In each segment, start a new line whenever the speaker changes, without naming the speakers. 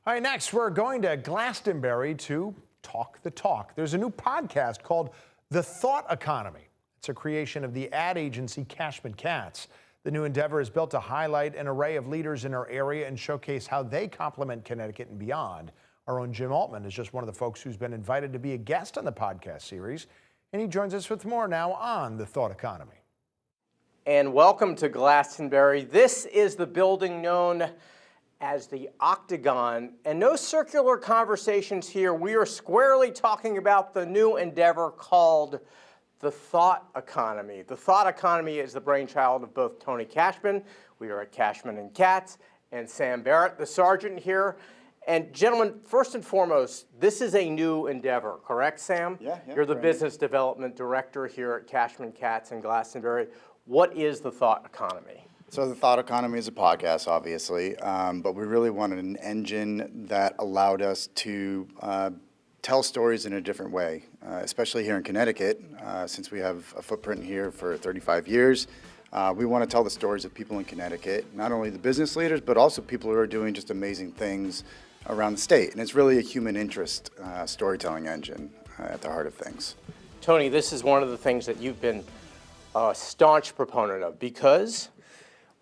All right, next we're going to Glastonbury to talk the talk. There's a new podcast called The Thought Economy. It's a creation of the ad agency Cashman Katz. The new endeavor is built to highlight an array of leaders in our area and showcase how they complement Connecticut and beyond. Our own Jim Altman is just one of the folks who's been invited to be a guest on the podcast series, and he joins us with more now on The Thought Economy.
And welcome to Glastonbury. This is the building known as the Octagon, and no circular conversations here. We are squarely talking about the new endeavor called the Thought Economy. The Thought Economy is the brainchild of both Tony Cashman, we are at Cashman and Katz, and Sam Barrett, the sergeant here. And gentlemen, first and foremost, this is a new endeavor, correct, Sam?
Yeah.
You're the business development director here at Cashman Katz in Glastonbury. What is the Thought Economy?
So the Thought Economy is a podcast, obviously, but we really wanted an engine that allowed us to tell stories in a different way, especially here in Connecticut, since we have a footprint here for 35 years. We want to tell the stories of people in Connecticut, not only the business leaders, but also people who are doing just amazing things around the state. And it's really a human interest storytelling engine at the heart of things.
Tony, this is one of the things that you've been a staunch proponent of because?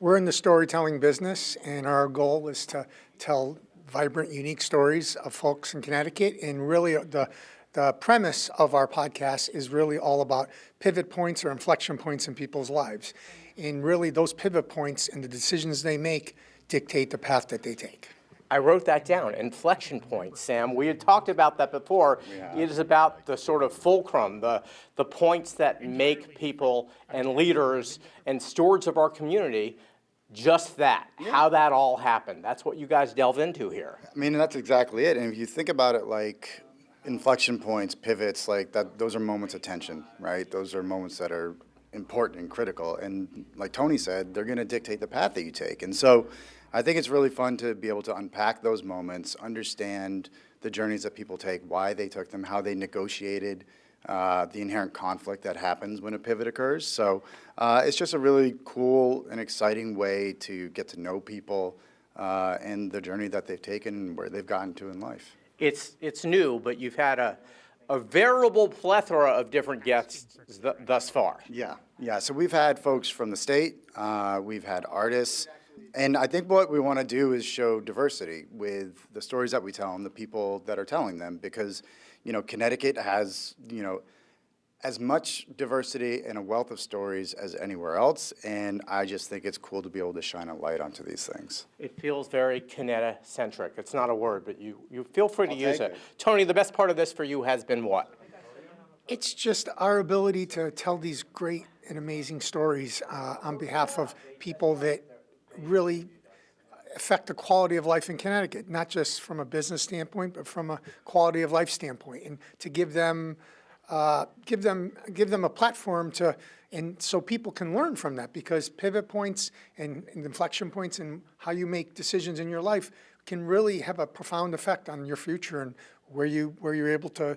We're in the storytelling business, and our goal is to tell vibrant, unique stories of folks in Connecticut. And really, the premise of our podcast is really all about pivot points or inflection points in people's lives. And really, those pivot points and the decisions they make dictate the path that they take.
I wrote that down, inflection points, Sam. We had talked about that before.
Yeah.
It is about the sort of fulcrum, the points that make people and leaders and stewards of our community just that, how that all happened. That's what you guys delve into here.
I mean, that's exactly it. And if you think about it like inflection points, pivots, like that, those are moments of tension, right? Those are moments that are important and critical. And like Tony said, they're going to dictate the path that you take. And so I think it's really fun to be able to unpack those moments, understand the journeys that people take, why they took them, how they negotiated the inherent conflict that happens when a pivot occurs. So it's just a really cool and exciting way to get to know people and the journey that they've taken and where they've gotten to in life.
It's new, but you've had a veritable plethora of different guests thus far.
Yeah. So we've had folks from the state, we've had artists, and I think what we want to do is show diversity with the stories that we tell and the people that are telling them, because Connecticut has, as much diversity and a wealth of stories as anywhere else, and I just think it's cool to be able to shine a light onto these things.
It feels very Connecticut-centric. It's not a word, but you feel free to use it. Tony, the best part of this for you has been what?
It's just our ability to tell these great and amazing stories on behalf of people that really affect the quality of life in Connecticut, not just from a business standpoint, but from a quality of life standpoint, and to give them a platform and so people can learn from that, because pivot points and inflection points and how you make decisions in your life can really have a profound effect on your future and where you're able to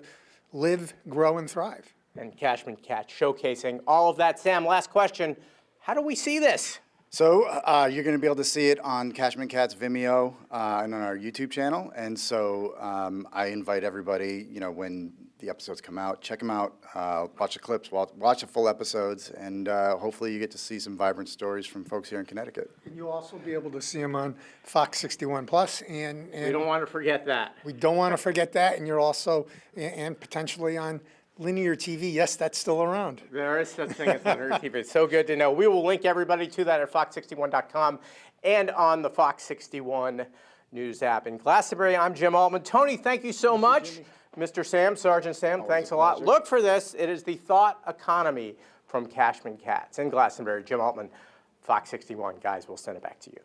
live, grow, and thrive.
And Cashman Katz showcasing all of that. Sam, last question. How do we see this?
So you're going to be able to see it on Cashman Katz Vimeo and on our YouTube channel. And so I invite everybody, when the episodes come out, check them out, watch the clips, watch the full episodes, and hopefully you get to see some vibrant stories from folks here in Connecticut.
And you'll also be able to see them on Fox 61 Plus, and
we don't want to forget that.
We don't want to forget that, and you're also and potentially on linear TV. Yes, that's still around.
There is such thing as linear TV. It's so good to know. We will link everybody to that at fox61.com and on the Fox 61 News app. In Glastonbury, I'm Jim Altman. Tony, thank you so much. Mr. Sam, Sergeant Sam, thanks a lot. Look for this. It is the Thought Economy from Cashman Katz in Glastonbury. Jim Altman, Fox 61. Guys, we'll send it back to you.